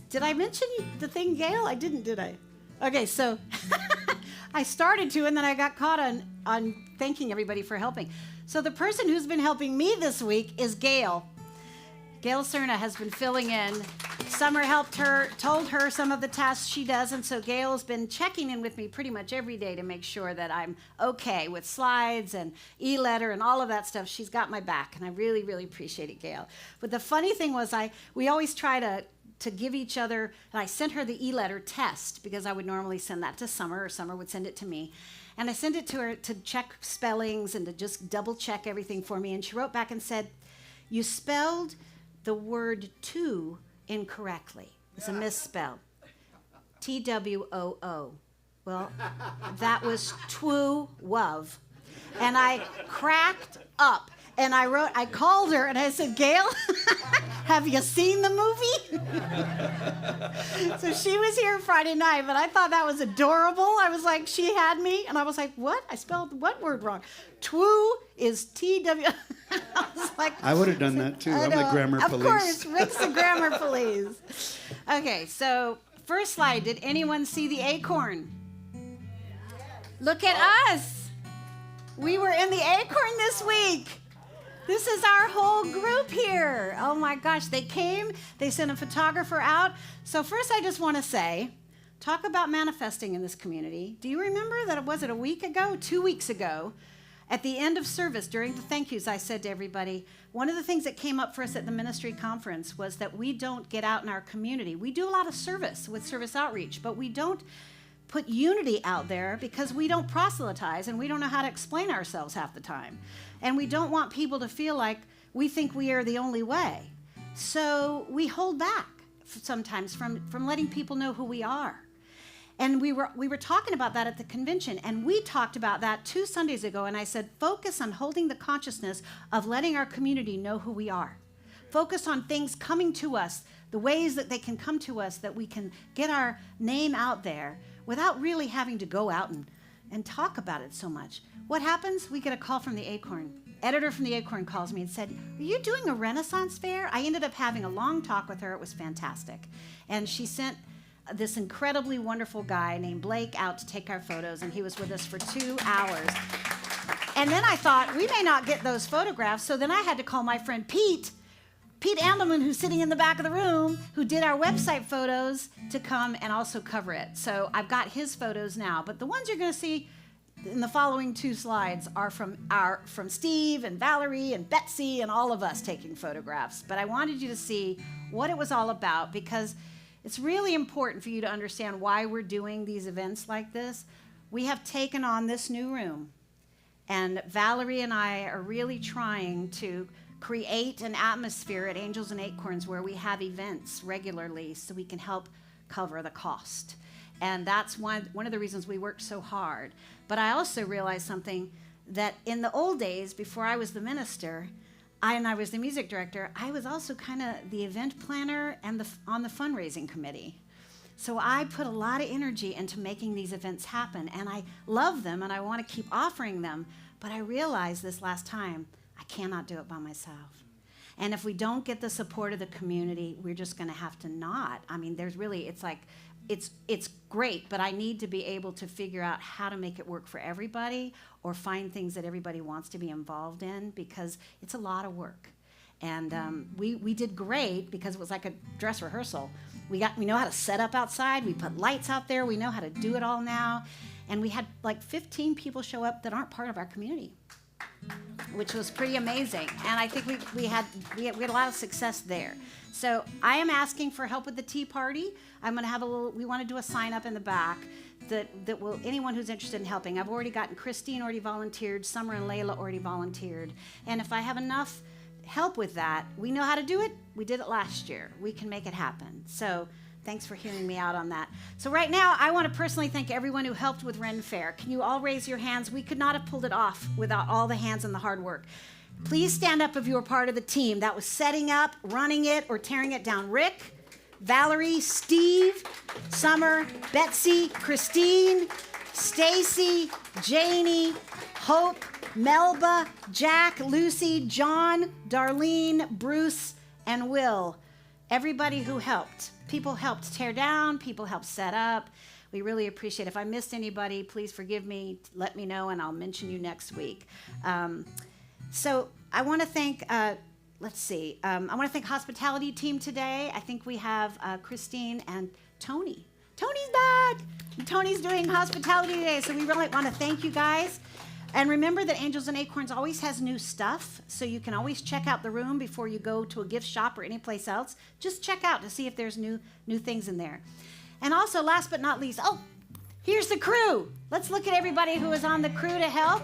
S3: Did I mention the thing, Gail? I didn't, did I? Okay, so I started to, and then I got caught on thanking everybody for helping. So the person who's been helping me this week is Gail. Gail Cerna has been filling in. Summer helped her, told her some of the tasks she does, and so Gail's been checking in with me pretty much every day to make sure that I'm okay with slides and e-letter and all of that stuff. She's got my back, and I really, really appreciate it, Gail. But the funny thing was we always try to give each other, and I sent her the e-letter test because I would normally send that to Summer, or Summer would send it to me. And I sent it to her to check spellings and to just double check everything for me, and she wrote back and said, "You spelled the word two incorrectly. It's a misspell. Twoo. Well, that was twoo wov. And I cracked up. And I called her and I said, "Gail, have you seen the movie?" So she was here Friday night, but I thought that was adorable. I was like, she had me, and I was like, what? I spelled what word wrong? Twoo is T-W. I was like,
S1: I would have done that too. I'm the grammar police.
S3: Of course, Rick's the grammar police. Okay, so first slide. Did anyone see the acorn? Look at us. We were in the acorn this week. This is our whole group here. Oh my gosh, they came, they sent a photographer out. So first I just want to say, talk about manifesting in this community. Do you remember that was it a week ago, 2 weeks ago, at the end of service during the thank yous, I said to everybody, one of the things that came up for us at the ministry conference was that we don't get out in our community. We do a lot of service with service outreach, but we don't put unity out there because we don't proselytize and we don't know how to explain ourselves half the time. And we don't want people to feel like we think we are the only way. So we hold back sometimes from letting people know who we are. And we were talking about that at the convention, and we talked about that 2 Sundays ago, and I said, focus on holding the consciousness of letting our community know who we are. Focus on things coming to us, the ways that they can come to us, that we can get our name out there without really having to go out and talk about it so much. What happens? We get a call from the Acorn. Editor from the Acorn calls me and said, "Are you doing a Renaissance fair?" I ended up having a long talk with her. It was fantastic. And she sent this incredibly wonderful guy named Blake out to take our photos, and he was with us for 2 hours. And then I thought, we may not get those photographs, so then I had to call my friend Pete Andelman, who's sitting in the back of the room, who did our website photos, to come and also cover it. So I've got his photos now, but the ones you're going to see in the following 2 slides are from Steve and Valerie and Betsy and all of us taking photographs. But I wanted you to see what it was all about, because it's really important for you to understand why we're doing these events like this. We have taken on this new room, and Valerie and I are really trying to create an atmosphere at Angels and Acorns where we have events regularly so we can help cover the cost. And that's one of the reasons we worked so hard. But I also realized something, that in the old days, before I was the minister, I was the music director, I was also kind of the event planner and on the fundraising committee. So I put a lot of energy into making these events happen, and I love them and I want to keep offering them, but I realized this last time, I cannot do it by myself. And if we don't get the support of the community, we're just going to have to not. I mean, it's great, but I need to be able to figure out how to make it work for everybody, or find things that everybody wants to be involved in, because it's a lot of work. And we did great because it was like a dress rehearsal. We know how to set up outside. We put lights out there. We know how to do it all now. And we had like 15 people show up that aren't part of our community, which was pretty amazing. And I think we had a lot of success there. So I am asking for help with the tea party. I'm going to have we want to do a sign up in the back that will, anyone who's interested in helping. I've already gotten Christine already volunteered, Summer and Layla already volunteered. And if I have enough help with that, we know how to do it. We did it last year. We can make it happen. So thanks for hearing me out on that. So right now, I want to personally thank everyone who helped with Ren Fair. Can you all raise your hands? We could not have pulled it off without all the hands and the hard work. Please stand up if you were part of the team that was setting up, running it, or tearing it down. Rick, Valerie, Steve, Summer, Betsy, Christine, Stacy, Janie, Hope, Melba, Jack, Lucy, John, Darlene, Bruce, and Will. Everybody who helped. People helped tear down, people helped set up. We really appreciate it. If I missed anybody, please forgive me, let me know, and I'll mention you next week. So I want to thank, I want to thank hospitality team today. I think we have Christine and Tony. Tony's back! Tony's doing hospitality today, so we really want to thank you guys. And remember that Angels and Acorns always has new stuff, so you can always check out the room before you go to a gift shop or anyplace else. Just check out to see if there's new things in there. And also, last but not least, here's the crew. Let's look at everybody who was on the crew to help.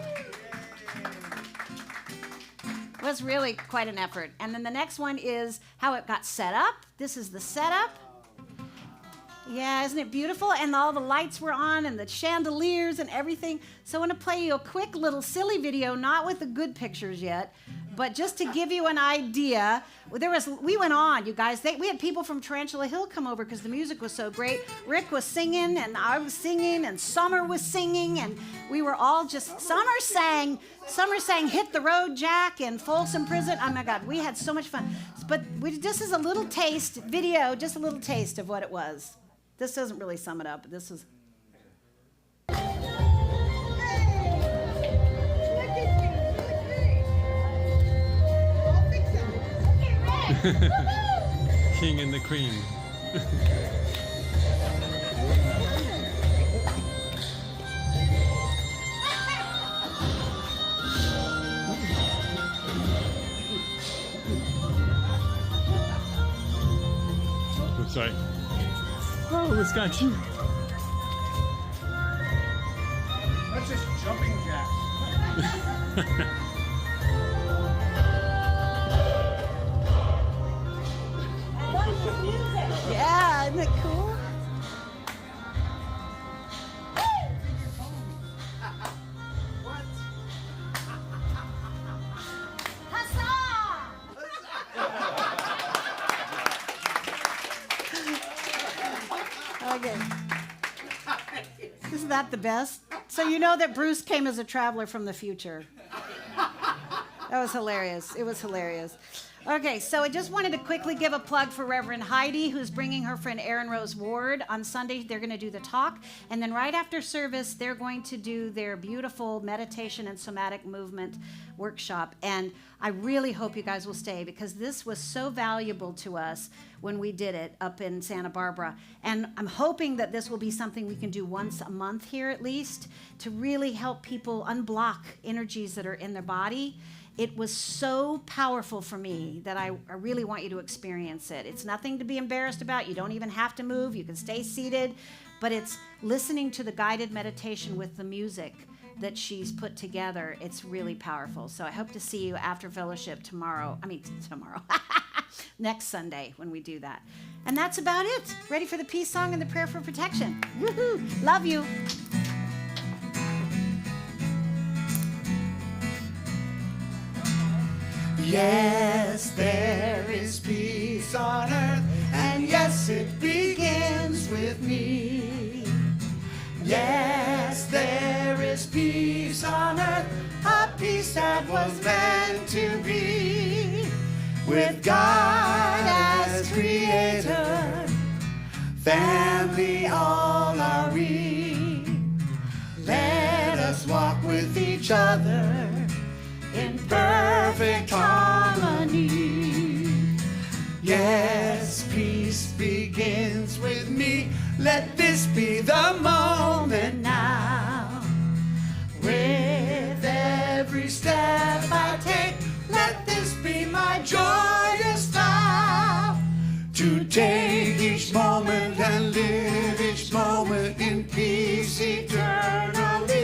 S3: It was really quite an effort. And then the next one is how it got set up. This is the setup. Yeah, isn't it beautiful? And all the lights were on and the chandeliers and everything. So I want to play you a quick little silly video, not with the good pictures yet, but just to give you an idea. We went on, you guys. We had people from Tarantula Hill come over because the music was so great. Rick was singing and I was singing and Summer was singing and we were all just, Summer sang Hit the Road Jack and Folsom Prison. Oh my God, we had so much fun. But this is a little taste video, just a little taste of what it was. This doesn't really sum it up, but this is.
S6: King and the Queen. Oops, sorry. Oh, it's got you.
S1: That's just jumping jacks.
S3: Yeah, isn't it cool? Okay. Isn't that the best? So you know that Bruce came as a traveler from the future. That was hilarious. It was hilarious. Okay, so I just wanted to quickly give a plug for Reverend Heidi, who's bringing her friend Erin Rose Ward. On Sunday, they're going to do the talk. And then right after service, they're going to do their beautiful meditation and somatic movement workshop. And I really hope you guys will stay because this was so valuable to us when we did it up in Santa Barbara. And I'm hoping that this will be something we can do once a month here at least to really help people unblock energies that are in their body. It was so powerful for me that I really want you to experience it. It's nothing to be embarrassed about. You don't even have to move. You can stay seated. But it's listening to the guided meditation with the music that she's put together. It's really powerful. So I hope to see you after fellowship tomorrow. Next Sunday when we do that. And that's about it. Ready for the peace song and the prayer for protection. Woohoo! Love you.
S1: Yes, there is peace on earth, and yes, it begins with me. Yes, there is peace on earth, a peace that was meant to be. With God as creator, family all are we. Let us walk with each other in perfect harmony. Yes, peace begins with me. Let this be the moment now. every step I take. Let this be my joyous vow, to take each moment and live each moment in peace eternally.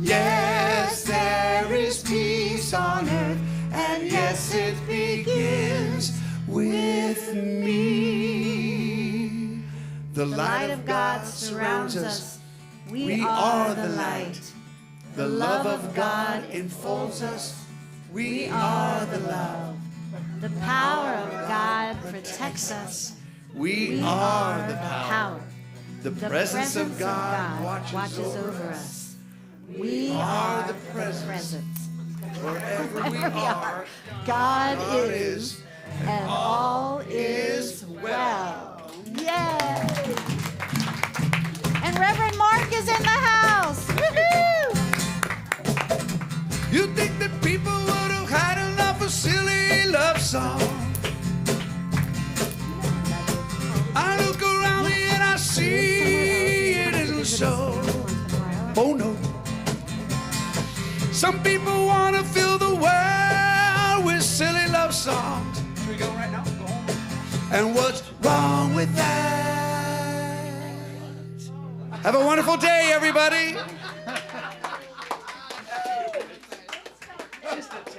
S1: Yes, there is peace on earth, and yes, it begins with me. The light of God surrounds us.
S3: We are the light.
S1: The love of God enfolds us. We are the love.
S3: The power of God protects us.
S1: We are the power. The
S3: The
S1: presence of God watches over us.
S3: us. We are the presence.
S1: Wherever we are,
S3: God
S1: God
S3: is, and all is well. Yay! And Reverend Mark is in the house. Woohoo!
S1: You think that people would have had enough of silly love song? I look around me and I see it isn't so. Oh no. Some people want to fill the world with silly love songs. Should we go right now? Go home. And what's wrong with that? Have a wonderful day, everybody. Just a